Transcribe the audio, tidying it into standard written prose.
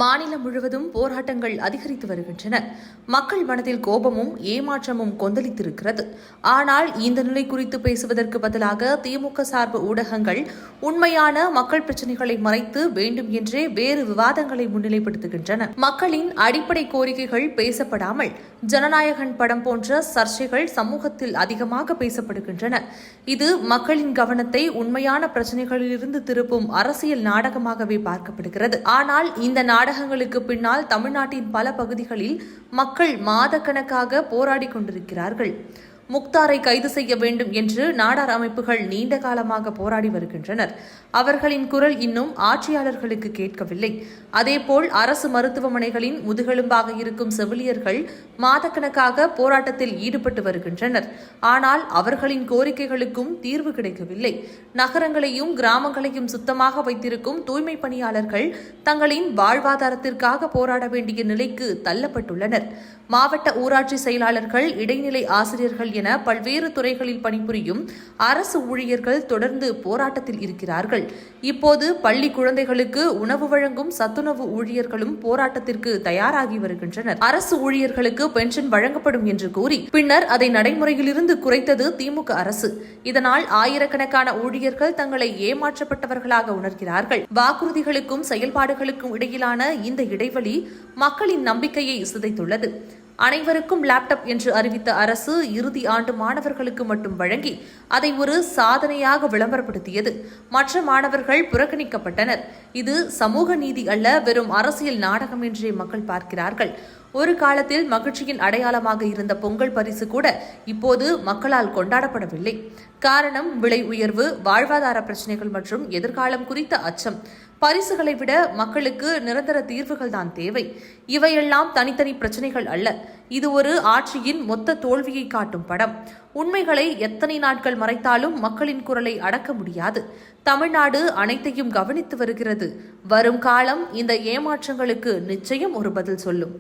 மாநிலம் முழுவதும் போராட்டங்கள் அதிகரித்து வருகின்றன. மக்கள் மனதில் கோபமும் ஏமாற்றமும் கொந்தளித்திருக்கிறது. ஆனால் இந்த நிலை குறித்து பேசுவதற்கு பதிலாக திமுக சார்பு ஊடகங்கள் உண்மையான மக்கள் பிரச்சினைகளை மறைத்து வேண்டும் என்றே வேறு விவாதங்களை முன்னிலைப்படுத்துகின்றன. மக்களின் அடிப்படை கோரிக்கைகள் பேசப்படாமல் ஜனநாயகன் படம் போன்ற சர்ச்சைகள் சமூகத்தில் அதிகமாக பேசப்படுகின்றன. இது மக்களின் கவனத்தை உண்மையான பிரச்சினைகளிலிருந்து திருப்பும் அரசியல் நாடகமாகவே பார்க்கப்படுகிறது. ஆனால் இந்த நாடகங்களுக்கு பின்னால் தமிழ்நாட்டின் பல பகுதிகளில் மக்கள் மாதக்கணக்காக போராடி கொண்டிருக்கிறார்கள். முக்தாரை கைது செய்ய வேண்டும் என்று நாடார் அமைப்புகள் நீண்ட காலமாக போராடி வருகின்றனர். அவர்களின் குரல் இன்னும் ஆட்சியாளர்களுக்கு கேட்கவில்லை. அதேபோல் அரசு மருத்துவமனைகளின் முதுகெலும்பாக இருக்கும் செவிலியர்கள் மாதக்கணக்காக போராட்டத்தில் ஈடுபட்டு வருகின்றனர். ஆனால் அவர்களின் கோரிக்கைகளுக்கும் தீர்வு கிடைக்கவில்லை. நகரங்களையும் கிராமங்களையும் சுத்தமாக வைத்திருக்கும் தூய்மை பணியாளர்கள் தங்களின் வாழ்வாதாரத்திற்காக போராட வேண்டிய நிலைக்கு தள்ளப்பட்டுள்ளனர். மாவட்ட ஊராட்சி செயலாளர்கள், இடைநிலை ஆசிரியர்கள் என பல்வேறு துறைகளில் பணிபுரியும் அரசு ஊழியர்கள் தொடர்ந்து போராட்டத்தில் இருக்கிறார்கள். இப்போது பள்ளி குழந்தைகளுக்கு உணவு வழங்கும் சத்துணவு ஊழியர்களும் போராட்டத்திற்கு தயாராகி வருகின்றனர். அரசு ஊழியர்களுக்கு பென்ஷன் வழங்கப்படும் என்று கூறி பின்னர் அதை நடைமுறையிலிருந்து குறைத்தது திமுக அரசு. இதனால் ஆயிரக்கணக்கான ஊழியர்கள் தங்களை ஏமாற்றப்பட்டவர்களாக உணர்கிறார்கள். வாக்குறுதிகளுக்கும் செயல்பாடுகளுக்கும் இடையிலான இந்த இடைவெளி மக்களின் நம்பிக்கையை சிதைத்துள்ளது. அனைவருக்கும் லேப்டாப் என்று அறிவித்த அரசு இறுதி ஆண்டு மாணவர்களுக்கு மட்டும் வழங்கி அதை ஒரு சாதனையாக விளம்பரப்படுத்தியது. மற்ற மாணவர்கள் புறக்கணிக்கப்பட்டனர். இது சமூக நீதி அல்ல, வெறும் அரசியல் நாடகம் என்றே மக்கள் பார்க்கிறார்கள். ஒரு காலத்தில் மகிழ்ச்சியின் அடையாளமாக இருந்த பொங்கல் பரிசு கூட இப்போது மக்களால் கொண்டாடப்படவில்லை. காரணம் விலை உயர்வு, வாழ்வாதார பிரச்சினைகள் மற்றும் எதிர்காலம் குறித்த அச்சம். பரிசுகளை விட மக்களுக்கு நிரந்தர தீர்வுகள் தான் தேவை. இவையெல்லாம் தனித்தனி பிரச்சனைகள் அல்ல. இது ஒரு ஆட்சியின் மொத்த தோல்வியை காட்டும் படம். உண்மைகளை எத்தனை நாட்கள் மறைத்தாலும் மக்களின் குரலை அடக்க முடியாது. தமிழ்நாடு அனைத்தையும் கவனித்து வருகிறது. வரும் காலம் இந்த ஏமாற்றங்களுக்கு நிச்சயம் ஒரு பதில் சொல்லும்.